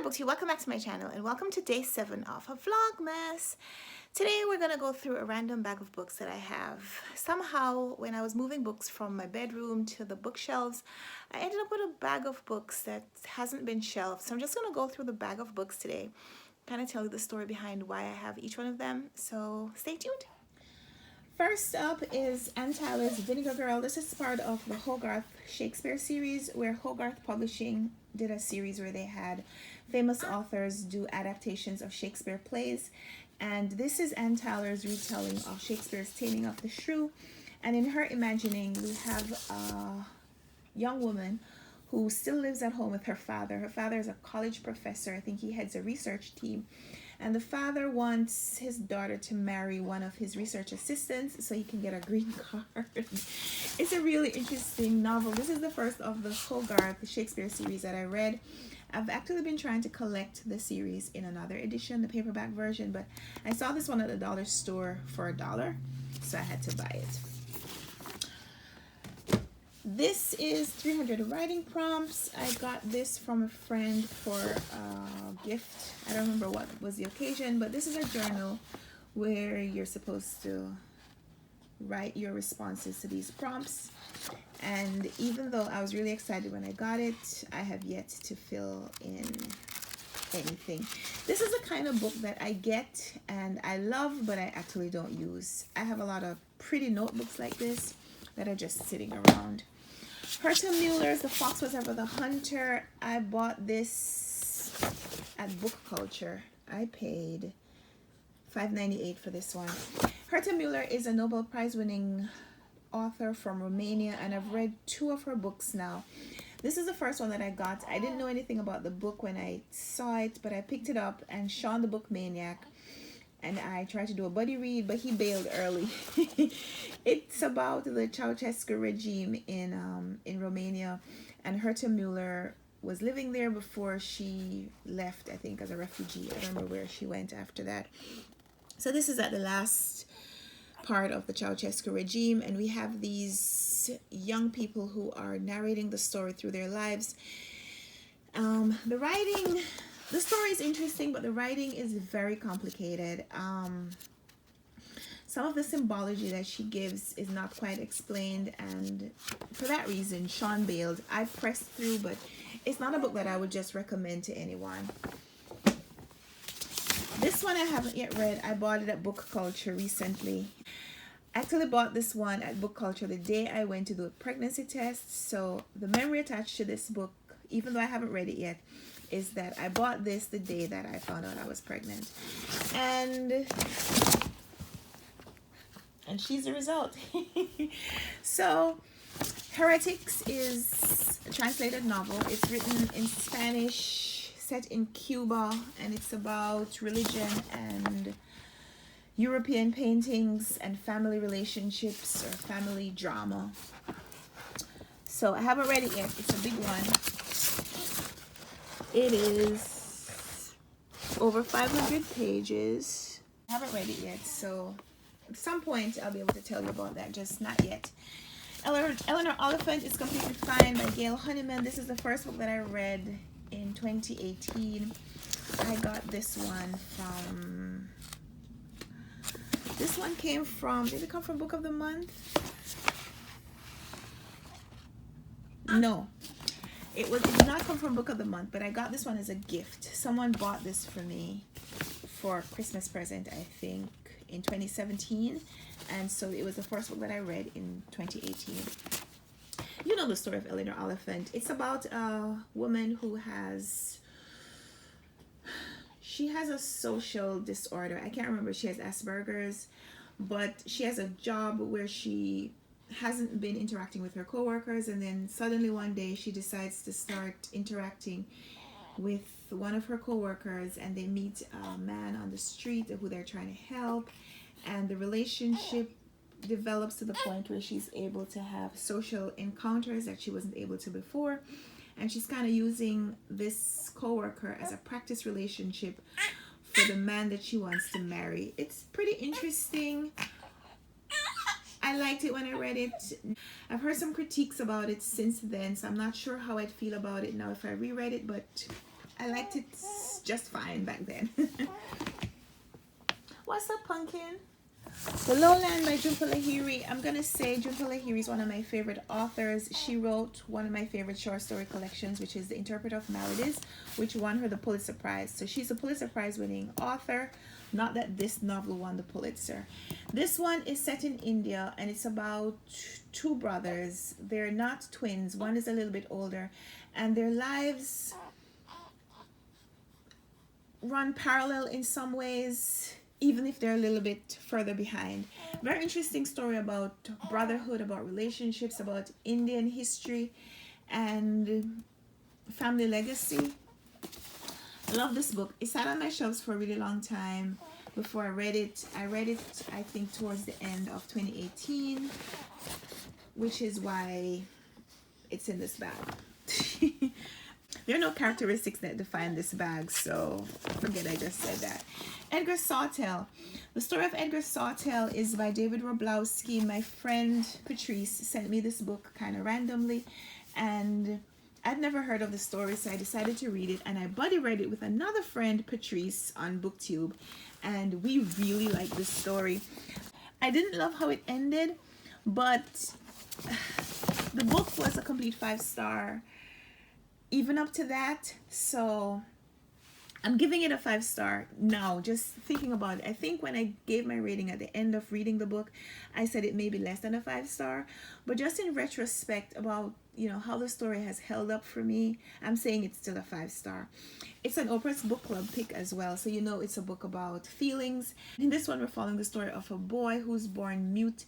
there, Booksy. Welcome back to my channel and welcome to day 7 of a Vlogmas. Today we're going to go through a random bag of books that I have. Somehow, when I was moving books from my bedroom to the bookshelves, I ended up with a bag of books that hasn't been shelved. So I'm just going to go through the bag of books today, kind of tell you the story behind why I have each one of them. So stay tuned. First up is Anne Tyler's Vinegar Girl. This is part of the Hogarth Shakespeare series, where Hogarth Publishing did a series where they had famous authors do adaptations of Shakespeare plays. And this is Anne Tyler's retelling of Shakespeare's Taming of the Shrew. And in her imagining, we have a young woman who still lives at home with her father. Her father is a college professor. I think he heads a research team. And the father wants his daughter to marry one of his research assistants so he can get a green card. It's a really interesting novel. This is the first of the Hogarth Shakespeare series that I read. I've actually been trying to collect the series in another edition, the paperback version, but I saw this one at the dollar store for $1, so I had to buy it. This is 300 writing prompts. I got this from a friend for a gift. I don't remember what was the occasion, but this is a journal where you're supposed to write your responses to these prompts. And even though I was really excited when I got it, I have yet to fill in anything. This is the kind of book that I get and I love, but I actually don't use. I have a lot of pretty notebooks like this that are just sitting around. Herta Mueller's The Fox Was Ever the Hunter. I bought this at Book Culture. I paid $5.98 for this one. Herta Mueller is a Nobel Prize winning author from Romania, and I've read 2 of her books now. This is the first one that I got. I didn't know anything about the book when I saw it, but I picked it up, and Sean the Book Maniac, and I tried to do a buddy read, but he bailed early. It's about the Ceausescu regime in Romania, and Herta Mueller was living there before she left, I think, as a refugee. I don't know where she went after that. So this is at the last part of the Ceausescu regime, and we have these young people who are narrating the story through their lives. The story is interesting, but the writing is very complicated. Some of the symbology that she gives is not quite explained, and for that reason, Sean bailed. I pressed through, but it's not a book that I would just recommend to anyone. This one I haven't yet read. I bought it at Book Culture recently. I actually bought this one at Book Culture the day I went to do a pregnancy test. So the memory attached to this book, even though I haven't read it yet, is that I bought this the day that I found out I was pregnant. And she's the result. So Heretics is a translated novel. It's written in Spanish, set in Cuba, and it's about religion and European paintings and family relationships or family drama. So I haven't read it yet. It's a big one. It is over 500 pages. I haven't read it yet, so at some point I'll be able to tell you about that, just not yet. Eleanor Oliphant is Completely Fine by Gail Honeyman. This is the first book that I read in 2018. I got this one from, did it come from Book of the Month? No, it did not come from Book of the Month, but I got this one as a gift. Someone bought this for me for a Christmas present, I think, in 2017, and so it was the first book that I read in 2018. You know the story of Eleanor Oliphant. It's about a woman who has a social disorder. I can't remember. She has Asperger's, but she has a job where she hasn't been interacting with her coworkers, and then suddenly one day she decides to start interacting with one of her coworkers, and they meet a man on the street who they're trying to help, and the relationship develops to the point where she's able to have social encounters that she wasn't able to before, and she's kind of using this coworker as a practice relationship for the man that she wants to marry. It's pretty interesting. I liked it when I read it. I've heard some critiques about it since then, so I'm not sure how I'd feel about it now if I reread it, but I liked it just fine back then. What's up, Pumpkin? The Lowland by Jhumpa Lahiri. I'm gonna say Jhumpa Lahiri is one of my favorite authors. She wrote one of my favorite short story collections, which is The Interpreter of Maladies, which won her the Pulitzer Prize. So she's a Pulitzer Prize winning author. Not that this novel won the Pulitzer. This one is set in India, and it's about two brothers. They're not twins. One is a little bit older, and their lives run parallel in some ways, even if they're a little bit further behind. Very interesting story about brotherhood, about relationships, about Indian history and family legacy. I love this book. It sat on my shelves for a really long time before I read it. I read it, I think, towards the end of 2018, which is why it's in this bag. There are no characteristics that define this bag, so forget I just said that. Edgar Sawtelle. The story of Edgar Sawtelle is by David Roblowski. My friend Patrice sent me this book kind of randomly, and I'd never heard of the story, so I decided to read it, and I buddy read it with another friend, Patrice, on BookTube, and we really liked this story. I didn't love how it ended, but the book was a complete 5-star. Even up to that, so I'm giving it a 5-star now, just thinking about it. I think when I gave my rating at the end of reading the book, I said it may be less than a 5-star, but just in retrospect about, you know, how the story has held up for me, I'm saying it's still a 5-star. It's an Oprah's book club pick as well, so you know it's a book about feelings. In this one, we're following the story of a boy who's born mute,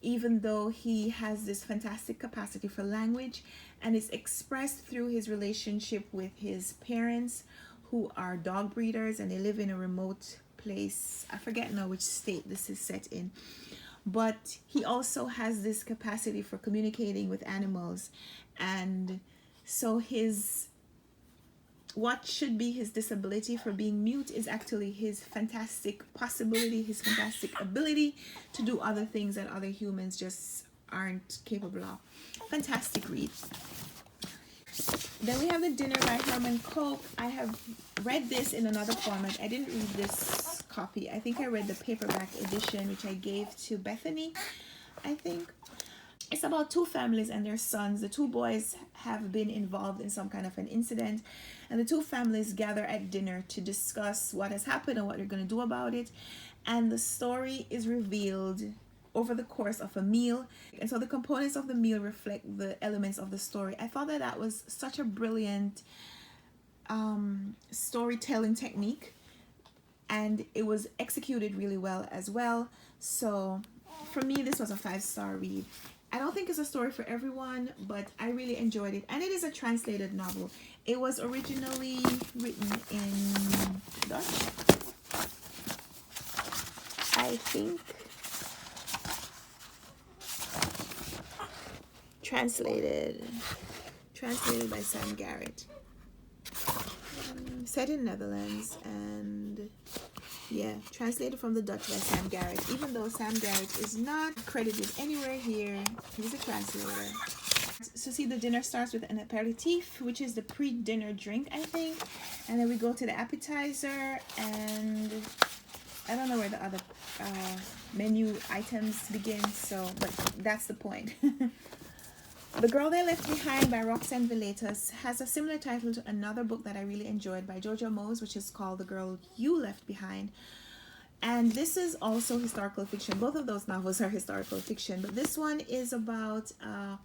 even though he has this fantastic capacity for language, and it's expressed through his relationship with his parents, who are dog breeders, and they live in a remote place. I forget now which state this is set in, but he also has this capacity for communicating with animals, and so what should be his disability for being mute is actually his fantastic possibility, his fantastic ability to do other things that other humans just aren't capable of. Fantastic read. Then we have The Dinner by Herman Koch. I have read this in another format. I didn't read this copy. I think I read the paperback edition, which I gave to Bethany, I think. It's about two families and their sons. The two boys have been involved in some kind of an incident, and the two families gather at dinner to discuss what has happened and what they're going to do about it. And the story is revealed over the course of a meal, and so the components of the meal reflect the elements of the story. I thought that that was such a brilliant storytelling technique, and it was executed really well as well. So for me, this was a 5-star read. I don't think it's a story for everyone, but I really enjoyed it, and it is a translated novel. It was originally written in Dutch, I think. Translated by Sam Garrett. Set in Netherlands, and yeah, translated from the Dutch by Sam Garrett. Even though Sam Garrett is not credited anywhere here, he's a translator. So see, the dinner starts with an aperitif, which is the pre-dinner drink, I think, and then we go to the appetizer, and I don't know where the other menu items begin, so, but that's the point. The Girl They Left Behind by Roxanne Villegas has a similar title to another book that I really enjoyed by Jojo Moyes, which is called The Girl You Left Behind. And this is also historical fiction. Both of those novels are historical fiction, but this one is about a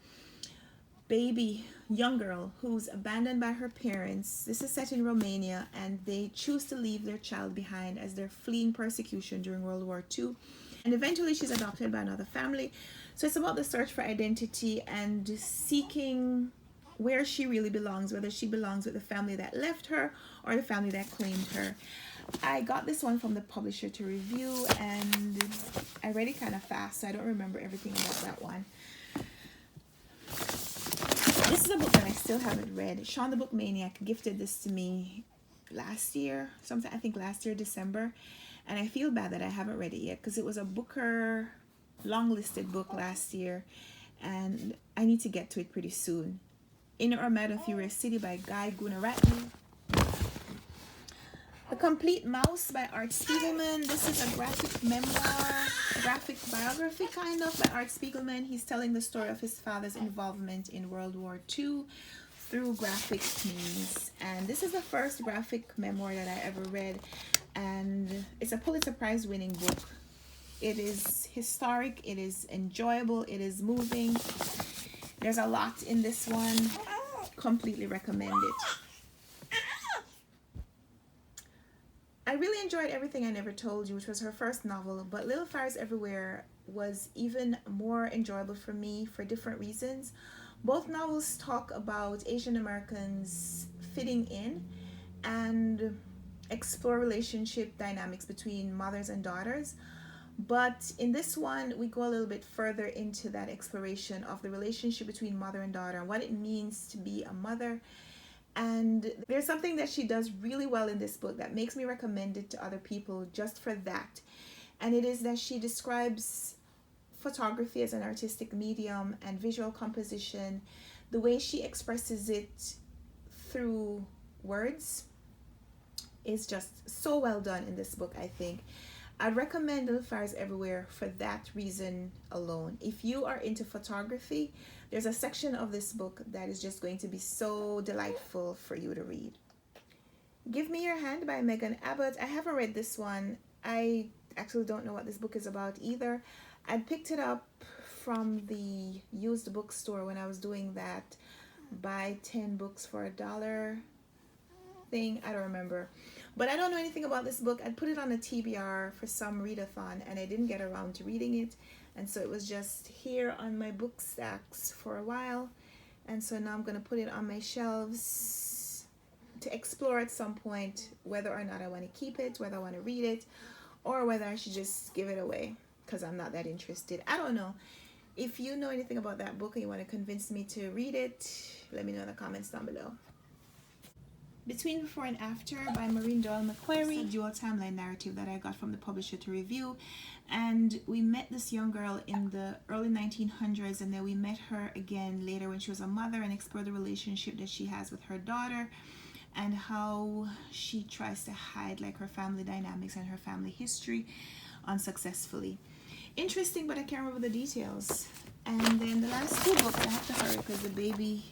young girl who's abandoned by her parents. This is set in Romania, and they choose to leave their child behind as they're fleeing persecution during World War II. And eventually she's adopted by another family. So it's about the search for identity and seeking where she really belongs, whether she belongs with the family that left her or the family that claimed her. I got this one from the publisher to review, and I read it kind of fast, so I don't remember everything about that one. This is a book that I still haven't read. Sean the Book Maniac gifted this to me last year, sometime, I think last year, December. And I feel bad that I haven't read it yet, because it was a Booker long-listed book last year, and I need to get to it pretty soon. Inner or Mad and Furious City by Guy Gunaratney. The Complete Mouse by Art Spiegelman. This is a graphic memoir, graphic biography kind of by Art Spiegelman. He's telling the story of his father's involvement in World War II through graphic means. And this is the first graphic memoir that I ever read. And it's a Pulitzer Prize winning book. It is historic, it is enjoyable, it is moving. There's a lot in this one. Completely recommend it. I really enjoyed Everything I Never Told You, which was her first novel, but Little Fires Everywhere was even more enjoyable for me for different reasons. Both novels talk about Asian Americans fitting in and explore relationship dynamics between mothers and daughters. But in this one, we go a little bit further into that exploration of the relationship between mother and daughter and what it means to be a mother. And there's something that she does really well in this book that makes me recommend it to other people just for that. And it is that she describes photography as an artistic medium and visual composition. The way she expresses it through words is just so well done in this book, I think. I'd recommend Little Fires Everywhere for that reason alone. If you are into photography, there's a section of this book that is just going to be so delightful for you to read. Give Me Your Hand by Megan Abbott. I haven't read this one. I actually don't know what this book is about either. I picked it up from the used bookstore when I was doing that buy 10 books for $1 thing. I don't remember. But I don't know anything about this book. I'd put it on a TBR for some readathon and I didn't get around to reading it. And so it was just here on my book stacks for a while. And so now I'm going to put it on my shelves to explore at some point whether or not I want to keep it, whether I want to read it, or whether I should just give it away because I'm not that interested. I don't know. If you know anything about that book and you want to convince me to read it, let me know in the comments down below. Between Before and After by Maureen Doyle Macquarie, a dual timeline narrative that I got from the publisher to review. And we met this young girl in the early 1900s, and then we met her again later when she was a mother and explored the relationship that she has with her daughter and how she tries to hide like her family dynamics and her family history unsuccessfully. Interesting, but I can't remember the details. And then the last two books, I have to hurry because the baby...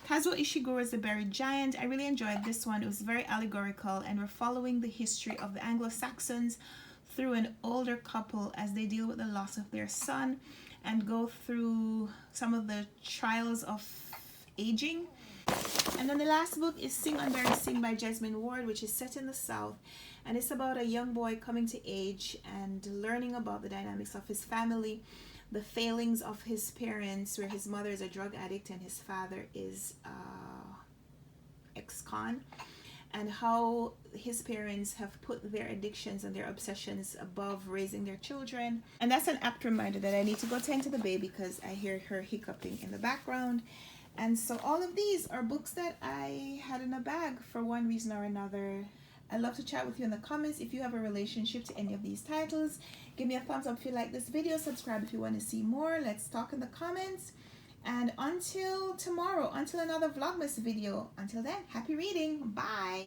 Kazuo Ishiguro's The Buried Giant. I really enjoyed this one. It was very allegorical and we're following the history of the Anglo-Saxons through an older couple as they deal with the loss of their son and go through some of the trials of aging. And then the last book is Sing Unburied Sing by Jesmyn Ward, which is set in the South, and it's about a young boy coming to age and learning about the dynamics of his family, the failings of his parents, where his mother is a drug addict and his father is ex-con, and how his parents have put their addictions and their obsessions above raising their children. And that's an apt reminder that I need to go tend to the baby because I hear her hiccuping in the background. And so all of these are books that I had in a bag for one reason or another. I'd love to chat with you in the comments if you have a relationship to any of these titles. Give me a thumbs up if you like this video. Subscribe if you want to see more. Let's talk in the comments. And until tomorrow, until another Vlogmas video, until then, happy reading. Bye.